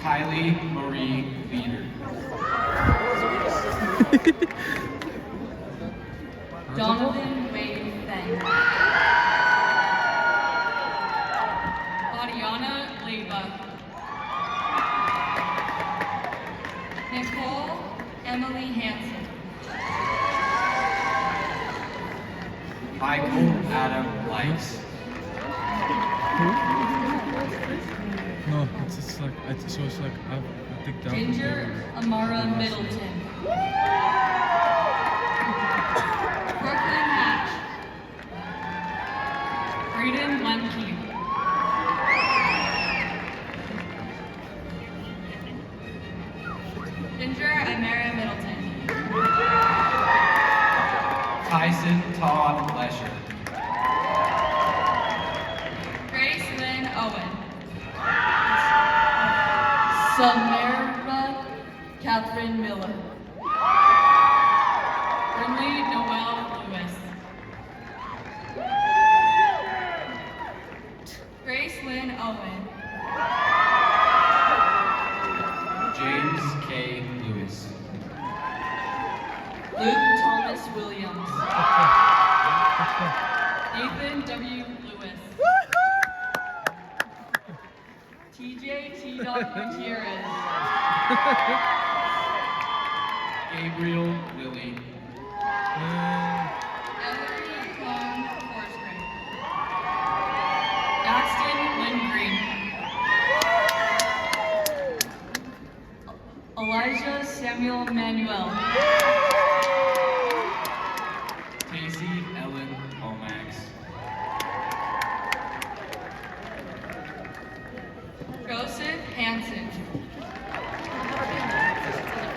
Kylie Marie Leader. Donovan Wade Feng. Ariana Leva. Nicole Emily Hansen. Michael Adam Likes. No, it's like so it's like I think that. Ginger Amara Middleton. Brooklyn Hatch. Braden Lemke. Ginger Amara Middleton. Tyson Todd Lesher. Grace Lynn Owen. Samara Catherine Miller. Brinley Noel Lewis. Grace Lynn Owen. James K. Lewis. Luke Thomas Williams. Nathan W. Lewis. TJ T. Gutierrez. Gabriel Lilly. Ellery Cohn Forsgren. Daxton Lynn Green. Elijah Samuel Manuel. Casey Ellen Lomax. Joseph Hansen.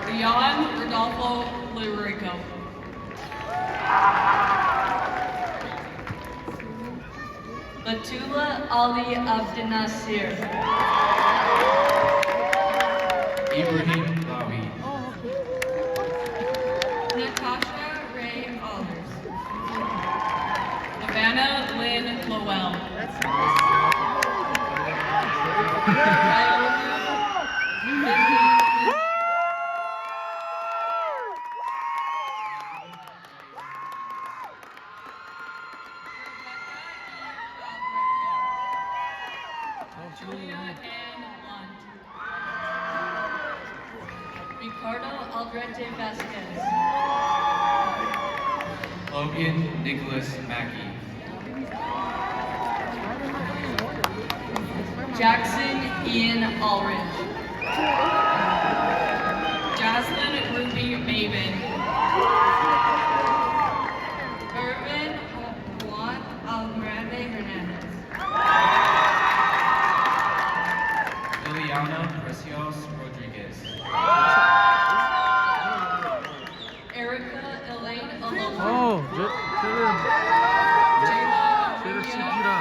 Leon Rodolfo Lurico. Batula Ali Abdinasir. Ibrahim Lawi. Natasha Ray Allers. Savannah Lynn Lowell. Julia Ann Lunt. Ricardo Aldrete Vasquez. Logan Nicholas Mackey. Jackson Ian Ulrich. Jocelyn Ruby Maven. Irvin Juan Algrande Hernandez. Liliana Precios Rodriguez. Erica Elaine Aloha. Oh, Jayla Jayla Amelia Sujira.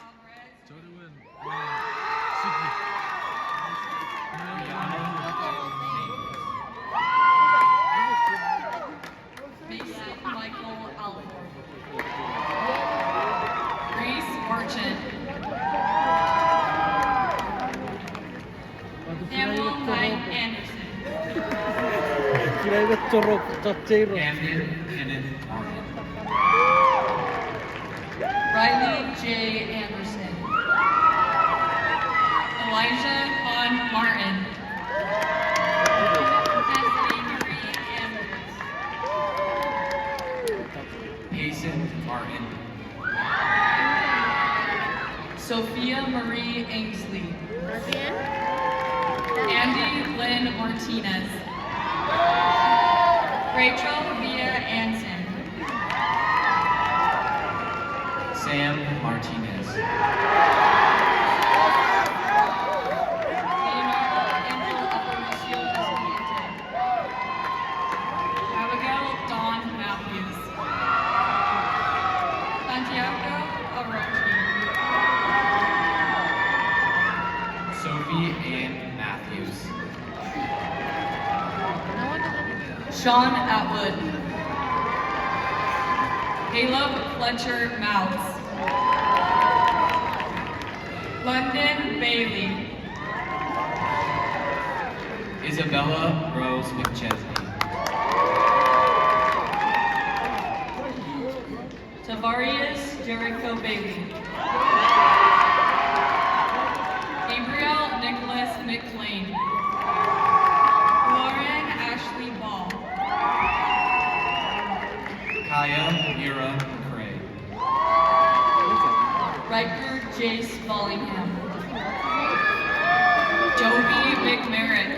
Alvarez. 저리wen. Mason Michael Alford. Reese Marchant. Samuel Knight Anderson. 프라이빗 쪽으로 젖제이로. Camden Kenneth Martin. Riley J. Anderson. Elijah Von Martin. Bethany Marie Andrews. Payson Martin. Sophia Marie Ainsley. Andy Lynn Martinez. Rachel Via Anson. Sam Martinez. Leonardo Angel Aparicio Escalante. Abigail Dawn Matthews. Santiago Arrochi. Sophie Ann Matthews. Sean Atwood. Caleb Fletcher Mouse. London Bailey. Isabella Rose McChesney. Tavarius Jericho Bailey. Gabriel Nicholas McLean. Lauren Ashley Ball. Kaya Mira McCray. Riker Jace Bollingham. Joby McMerritt.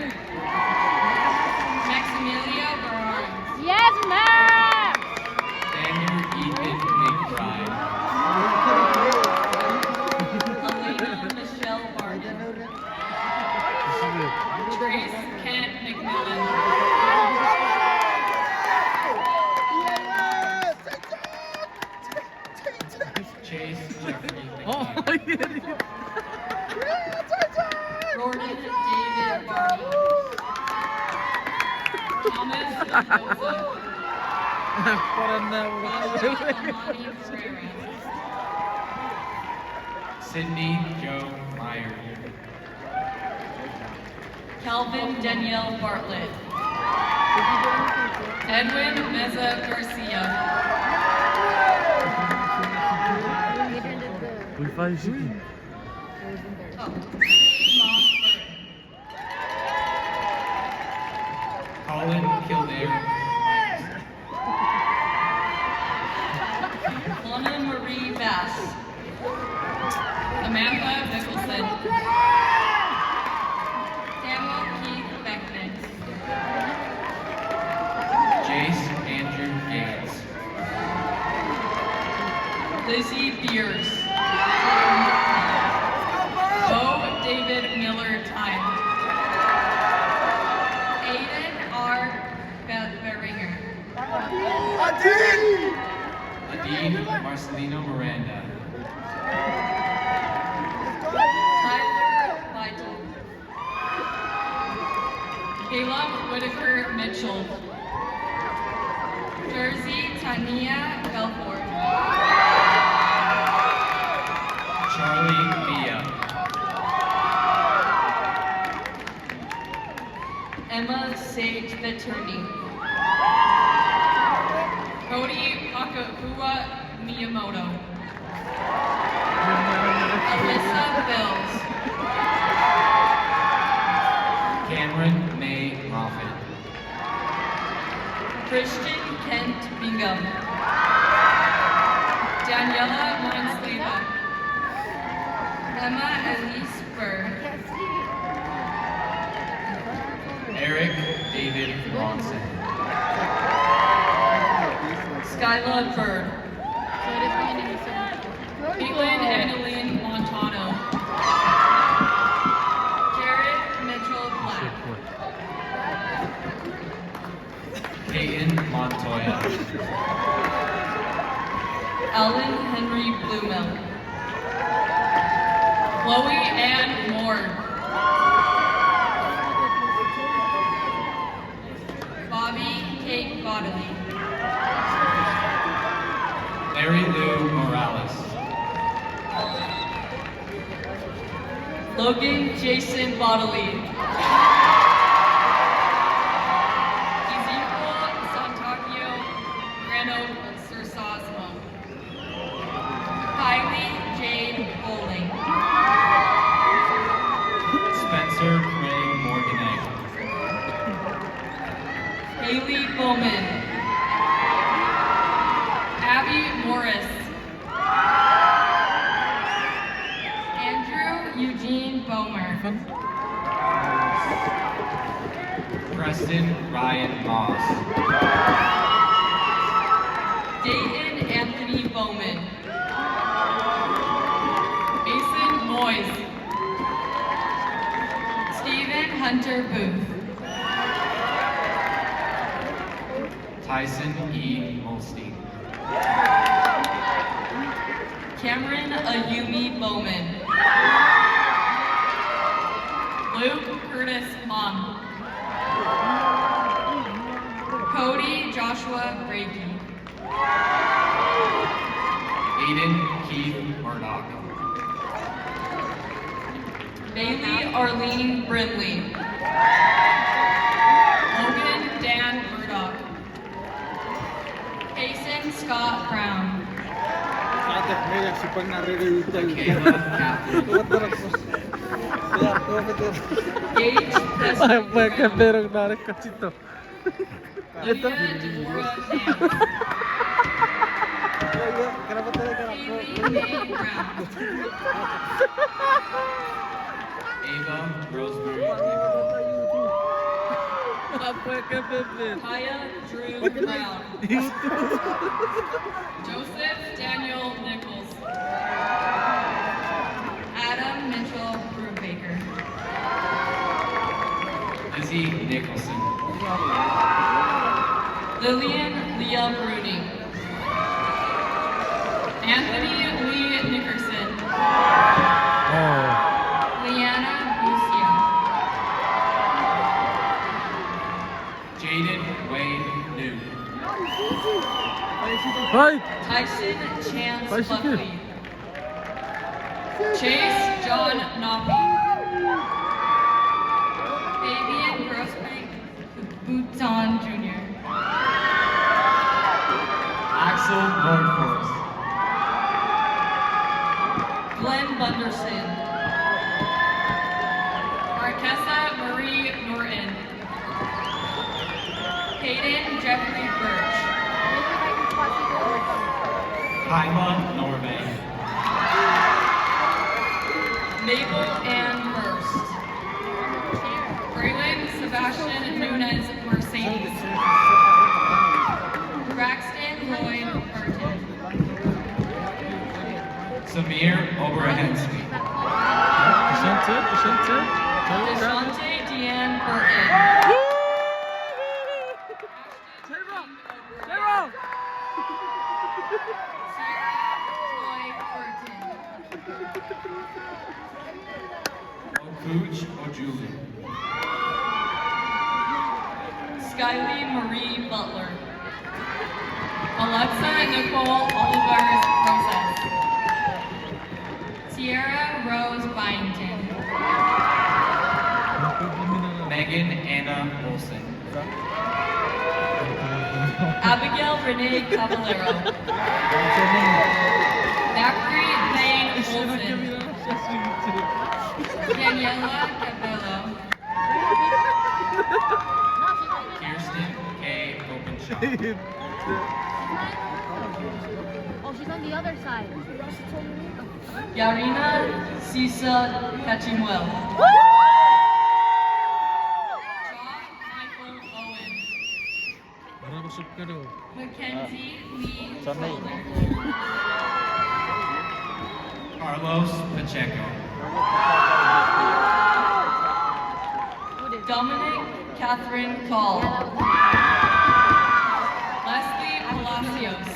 Maximelia Barnes. Yes, ma'am! Daniel Ethan McBride. Elena Michelle Barton. This is it. Trace Kent McMillan. Chase Jeffrey Oh, McCain. yeah. Jordan David Barney. Thomas Mendoza. Para na. Sasha Amani Pereira. Sydney Joe Meyer. Calvin Danielle Bartlett. Edwin Meza Garcia. We find you. Oh, Moss Burton. Colin Kildare. Lana Marie Bass. Samantha Nicholson. Samuel Keith Beckman. Jace Andrew Gaines. Lizzie Beers. Bo David Miller Time. Aiden R. Beringer. Adine Marcelino Miranda. Tyler Vital. Caleb Whitaker Mitchell. Jersey Tania Belfort. Charlie Villa. Emma Sage Attorney. Cody Pakahua Miyamoto. Alyssa Bills. Cameron May Moffat. Christian Kent Bingham. Daniela Monsleva. Emma Elise Burr. Eric David Ronson. Skyla Bird. Caitlin Annalene Montano. Jared Mitchell Black. Peyton Montoya. Ellen Henry Bluemel. Chloe Ann Moore. Bobby Kate Bodley. Mary Lou Morales. Logan Jason Bodley. Ezekiel Santagio Grano Sursasmo. Kylie Jade Bowling. Spencer Craig Morganite. Haley Bowman. Abby Morris. Andrew Eugene Bomer. Preston Ryan Moss. Dayton Anthony Bowman. Mason Moyes. Stephen Hunter Booth. Tyson E. Molstein. Cameron Ayumi Bowman. Luke Curtis Mom. Cody Joshua Brady. Aiden Keith Murdoch. Bailey Arlene Brindley. Logan Dan Murdoch. Jason Scott Brown. Michaela Catherine. Gage Ay, Preston. pues que pero narik kasi to. Olivia Deborah Nance. Haley May Brown. Ava Rosemary. Apa que bebe? Kaya Drew Brown. Joseph Daniel Nichols. Adam Mitchell Brubaker. Lizzie Nicholson. Lillian Leah Bruni. Anthony Lee Nickerson. Oh. Leanna Bucia. Jaden Wayne New. Ay! Tyson Chance Bicycle. Buckley. Chase John Knoppy. Fabian Grossbeck Bouton Jr. Axel Nordforst. Glenn Bunderson. Marquesa Marie Norton. Hayden Jeffrey Birch. Kaima Norvay. Mabel Ann Hurst. Braylon Sebastian Nunez Mercedes. Braxton Lloyd Burton. Samir Oberhensky. Shante? DeShante Deanne Burton. Okuch Ojulu. Skylie Marie Butler. Alexa Nicole Oliver's Process. Sierra Rose Byington. Megan Anna Olson. Abigail Renee Caballero. Zachary Lane Olson. Daniela Cabello. Kirsten K. Openshaw. Oh, she's on the other side. Yarina Sisa Cachimwell. John Michael Owen. Para busog ka daw. Mackenzie Lee Sanay. Fuller. Carlos Pacheco. Dominic Catherine Call. Leslie Palacios.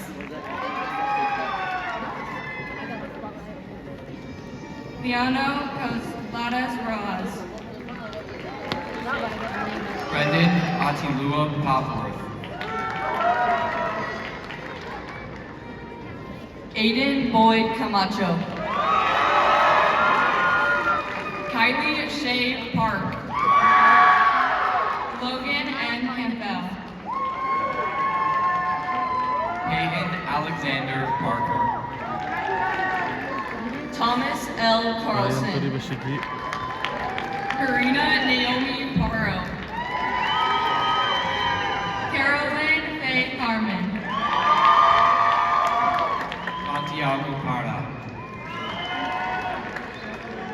Liano Cosladas Rojas. Brendan Atilua Popworth. Aiden Boyd Camacho. Kylie Shea Park. Logan N. Campbell. Peyton Alexander Parker. Thomas L. Ayan, Carlson. tuloy ba sige? Karina Naomi Paro. Carolyn Faye Carmen. Santiago Parra.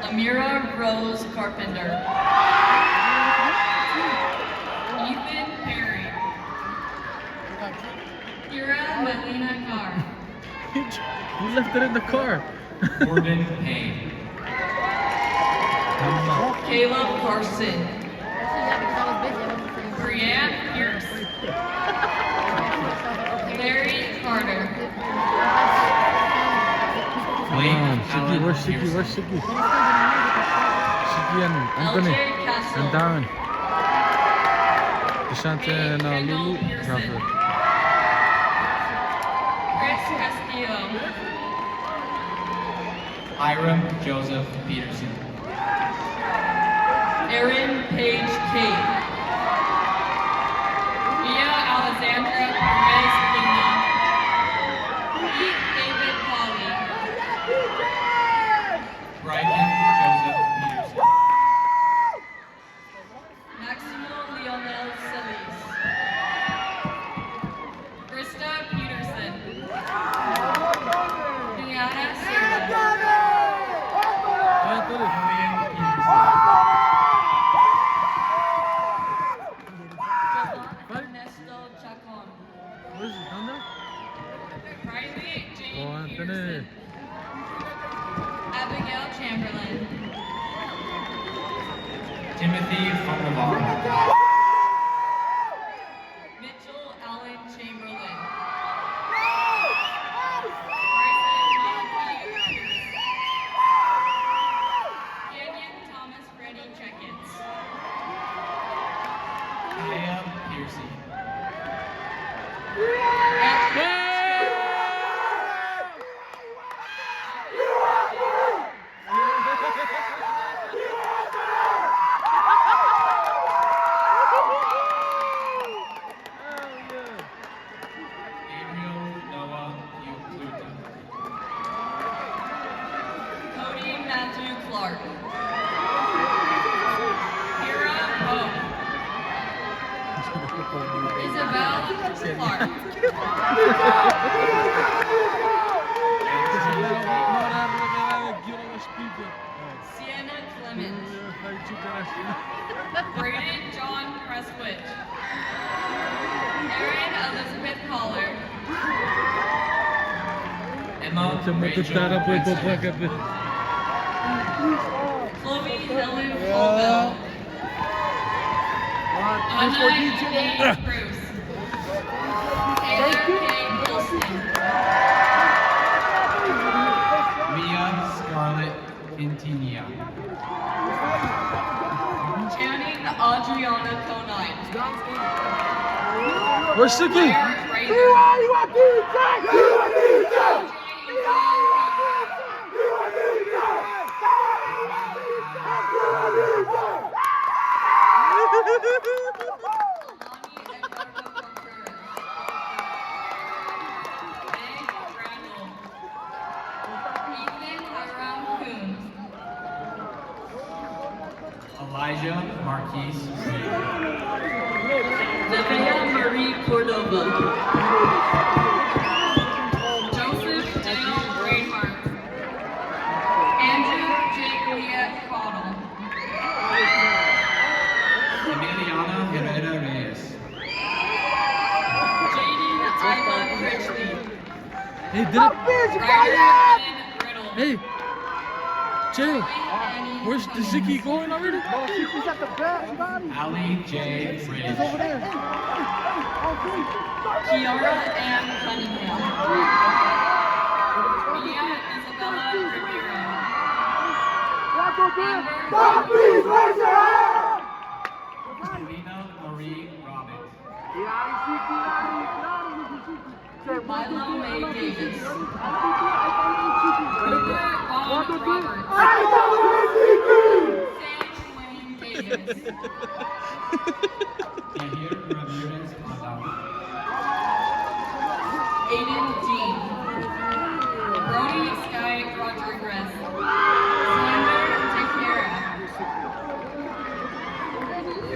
Amira Rose Carpenter. Ethan Perry. Kira Melina Carr. You left it in the car. Gordon Payne. Caleb Carson. Yeah, because I was busy. I wasn't saying. Brianne Pierce. Larry Carter. Blake Come on, Shiggy, Allen where's Shiggy? Pearson. Where's Shiggy? Shiggy and Anthony LJ Castro. and Darren. Deshante and Lulu. Crawford. Chris Castillo. Hiram Joseph Peterson. Erin Paige Kate. Mia Alexandra Perez Luna. Pete David Polly. Bryden Joseph Peterson. Maximo Lionel Solis. Krista Peterson. Brianna Serra. Lillian Peterson. Jovan Ernesto Chacon. Where's it done there? Riley Jane Oh, Anthony. Peterson. Abigail Chamberlain. Timothy Fungabar. Mitchell Allen Chamberlain. Bryson Malachi Pierce. Canyon Thomas Freddie Jenkins. Kaya Piercy. Gabriel Noah Upluta. Cody Matthew Clark. Kira Pope. Isabel Clark. Sienna Clemens. Braden John Prestwich. Erin Elizabeth Pollard. Emma Se me Rachel tutara poi Winston. popaka. Chloe Helen Colville. Anna E. Bruce. Taylor K. Wilson. Mia Scarlett Quintinia. Channing Adriana Conine. Where's Sicky? Claire Fraser. Alani Eduardo Contreras. Meg Randall. Ethan Hiram Coombs. Elijah Marquise Reed. Livia Marie Cordova. Joseph Dale Reinhardt. Andrew Juliet Cottle. Emiliana Herrera Reyes. Jaden Iva Critchley. Hey, did it? Ryder Lynn Riddle. Hey, Jay, Annie where's the Cummings. Sicky going already? Ali J. Bridge. Kiara Ann Cunningham. Mia Isabella Rivera. Selena Marie Robbins. Milo May Davis. Cooper Vaughn Roberts. Sam Wayne Davis. Yahir Ramirez Aldana. Aiden Dean. Brody Sky Rodriguez. Sander Teixeira.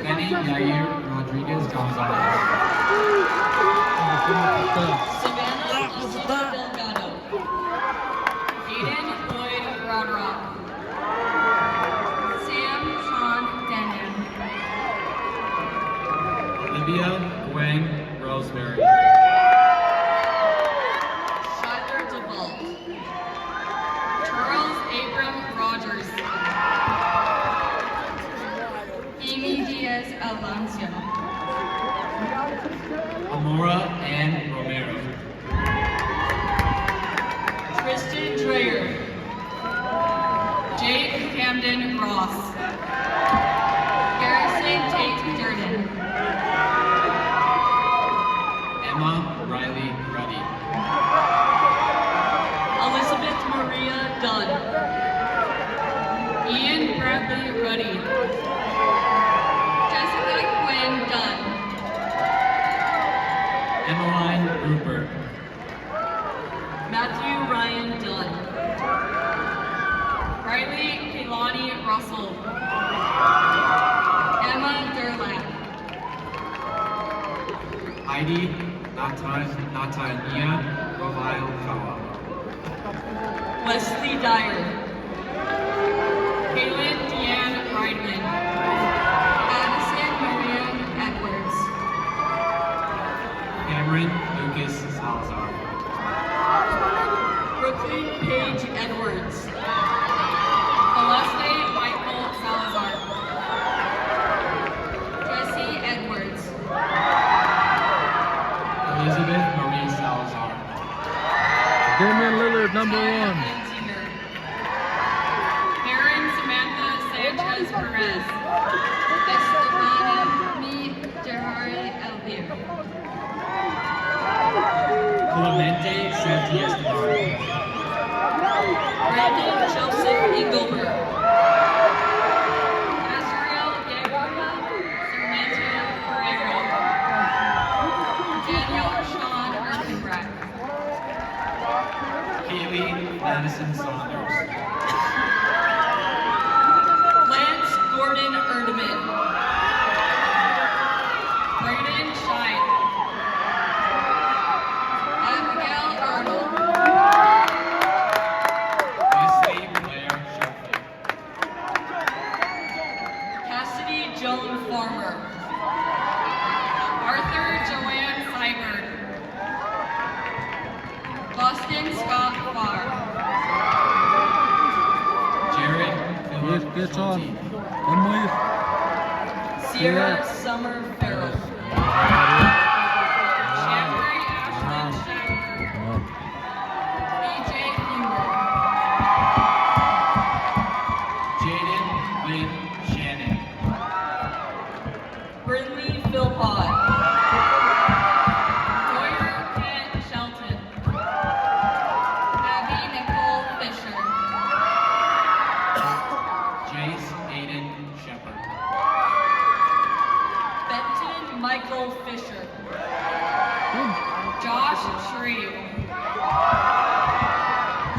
Benny Yair Rodriguez Gonzalez. Savannah Elisa Delgado. Aiden Lloyd Rodrock. Sam Sean Denyon. Olivia Gwen Rosemary. Skyler DeVault. Charles Abram Rogers. Amy Diaz Alonso. Amora Ann Romero. Tristan Dreyer. Jake Camden Ross. Harrison Tate Durden. Emma Riley Ruddy. Elizabeth Maria Dunn. Ian Bradley Matthew Ryan Dunn. Riley Kehlani Russell. Emma Durlap. Heidi Natania Kawa. Wesley Dyer. Kaylin Deanne Riedman. Addison Marianne Edwards. Cameron Lucas Salazar. Brooklyn Paige Edwards. Celeste Michael Salazar. Jesse Edwards. Elizabeth Marie Salazar. Damian Lillard, number Tyler one. Lanzinger. Erin Samantha Sanchez Perez. Estefani Jahari Elvir. Clemente Santi Esteban. Brandon Joseph Engelberg. Azrael Gabriel Sarmiento Pereira. Daniel Sean Erkenbrack. Kaylee Madison Saunders. Lance Gordon Erdeman. Brayden Shine. Abigail Arnold. Wesley Blair Sheffield. Cassidy Joan Farmer. Arthur Joanne Seibert. Boston Scott Farr. Jared Philip Geç on. Schulte. Emma. Sierra Summer Farrell. Chambray Ashlyn Shagger. BJ Huber. Jaden Lynn Shannon. Brindley Philpott. Boyer Kent Shelton. Abby Nicole Fisher. Jace Aiden Shepard. Benton Michael Fisher. Josh Shreve.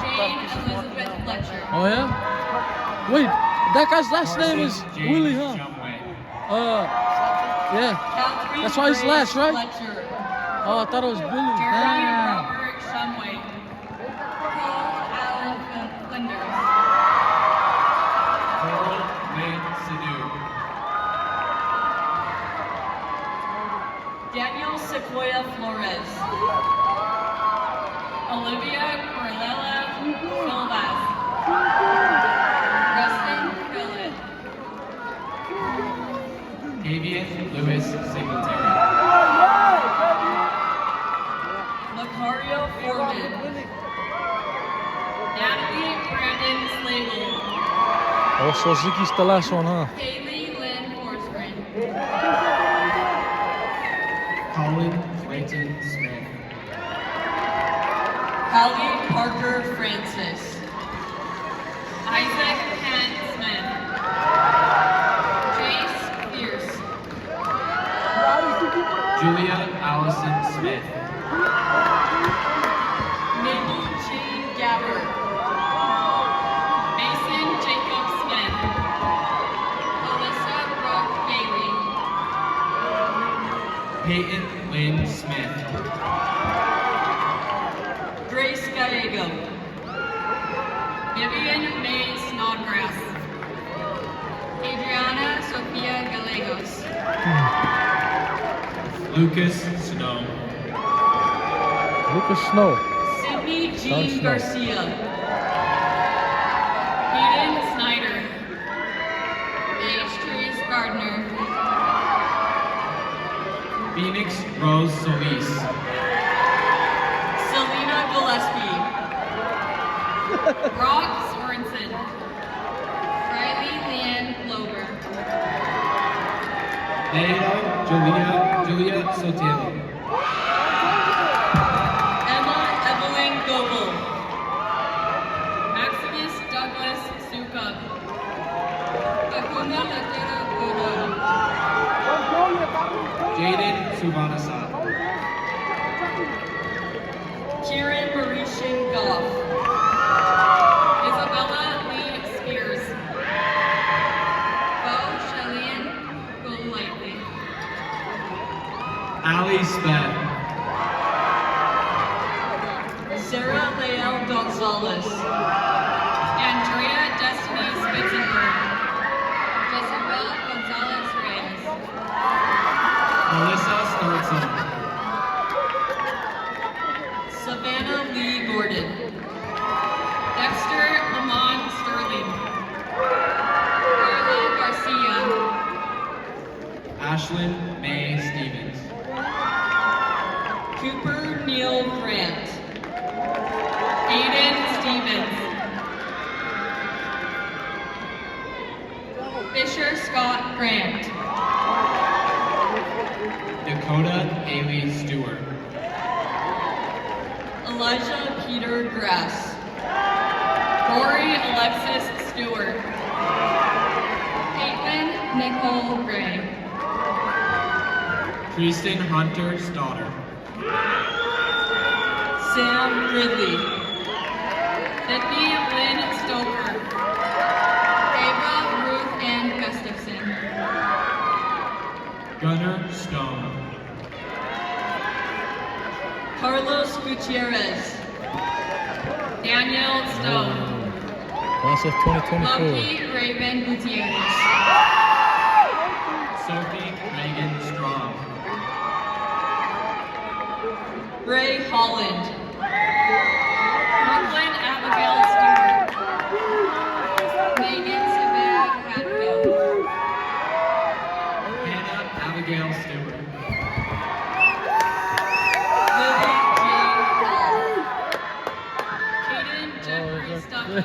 Jane Elizabeth Fletcher. Oh yeah? Wait, that guy's last name is Carson James Willie, huh? Shumway. Yeah. Catherine That's why he's Grace last, right? Fletcher. Oh, I thought it was Billy. Jeremy Damn. Robert Shumway. Cole Allen Flinders. Coral Lynn Sadu. Daniel Sequoia Flores. Olivia Corella Silvas. Preston Phillip. Avian Lewis Singletary. Macario Foreman. Natalie Brandon Slagle. Also, Ziki's the last one, huh? Kaylee Lynn Forsgren. Colin Clayton Smith. Hallie Parker Francis. Isaac Kent Smith. Jace Pierce. Julia Allison Smith. Mabel Jane Gabbard. Mason Jacob Smith. Alyssa Brooke Bailey. Peyton Lynn Smith. Grace Gallego. Vivian May Snodgrass. Adriana Sofia Gallegos. Lucas Snow. Lucas Snow. Sydney Don Jean Snow. Garcia. Hayden Snyder. Beatrice Gardner. Phoenix Rose Solis. Selena Gillespie. Brock Sorensen. Riley Leanne Glover. Leo Julia Sotelo. Emma Evelyn Goebel. Maximus Douglas Suka. Akuna Latera Godo. Jaden Suvanasa. Kieran Marishan Smith. Sarah Leal Gonzalez. Andrea Destiny Spitzenberg. Jessica Gonzalez Reyes. Melissa Sturtson. Savannah Lee Gordon. Dexter Lamont Sterling. Carla Garcia. Ashlyn May Stevens. Cooper Neil Grant. Aiden Stevens. Fisher Scott Grant. Dakota Haley Stewart. Elijah Peter Grass. Rory Alexis Stewart. Caitlin Nicole Gray. Kristen Hunter Stoddard. Sam Ridley. Sydney Lynn Stoker. Ava Ruth Ann Gustafson. Gunnar Stone. Carlos Gutierrez. Daniel Stone. Class of 2024. Loki Raven Gutierrez. Sophie Megan Strong. Ray Holland. Brooklyn Abigail Stewart. Megan Savannah Hatfield. Hannah Abigail Stewart. Lily Jane Hall. Caden Jeffrey Stuckey.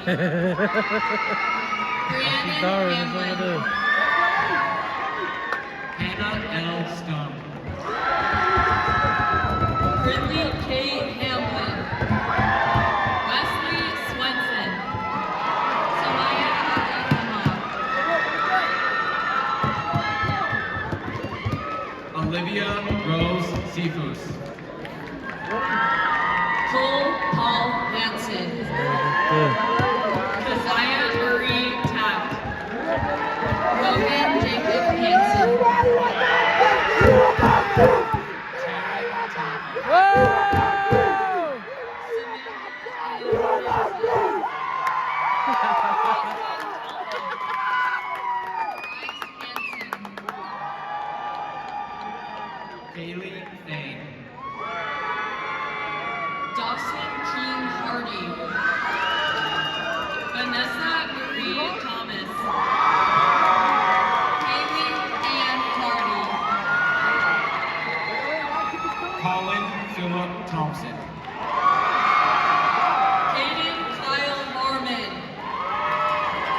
Brandon Hamlin. Hannah L. Stump. Ridley K. Hamlin. Wesley Swenson. Samaya Abdulrahman. Olivia Rose Cephus. Cole Paul Hansen. Keziah Marie Taft. Logan Jacob Hansen. Kaylee Thane. Dawson King Hardy. Vanessa Marie Thomas. Haley Ann Hardy. Colin Philip Thompson. Aiden Kyle Norman.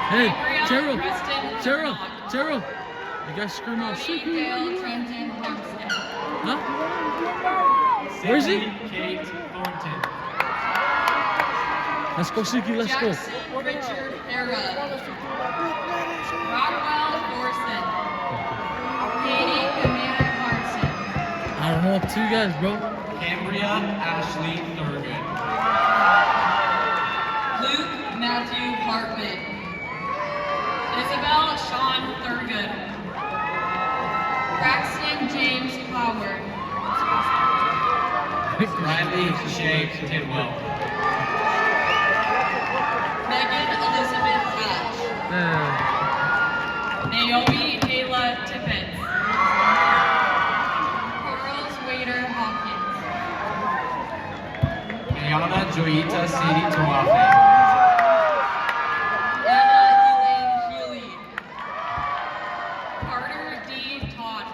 Hey, Gabriel Gerald, Preston Gerald, Warnock. Gerald. You guys scream out. Cody Dale Trenton Harmstead. Huh? Where is he? Sydney Kate Thornton. Let's go, Suki, let's go. Jackson Richard Era. Rockwell Thorson. Katie Camilla Carson. I don't know up to you guys, bro. Cambria Ashley Thurgood. Luke Matthew Hartman. Isabel Sean Thurgood. Braxton James Howard. Riley Shay Tidwell. Megan Elizabeth Hatch. Naomi Ayla Tippett. Charles Wader Hopkins. Ayana Joyita Sadie Tawafe. Anna Elaine Healy. Carter D. Todd.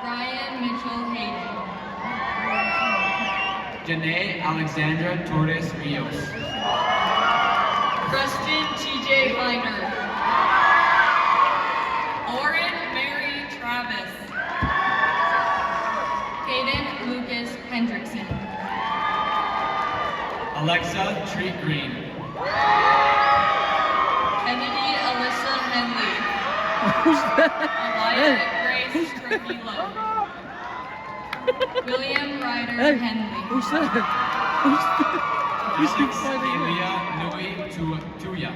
Ryan Mitchell Hayden. Janae Alexandra Torres Rios. Preston T.J. Heiner. Lauren Mary Travis. Caden Lucas Hendrickson. Alexa Treat Green. Kennedy Alyssa Henley. Who's that? Elia Grace Trujillo. William Ryder Hey, Henley. who's that? Who's that? Who's Alex fighting? Elia Nui Tuya.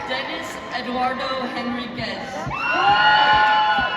Dennis Eduardo Henriquez.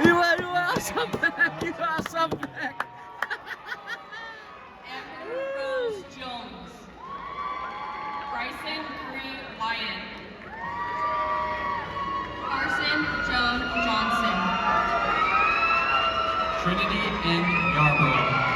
Iwa, something. Iwa, something. Amber Rose Jones. Bryson Bree Wyatt. Carson Joan Johnson. Trinity N. Yarborough.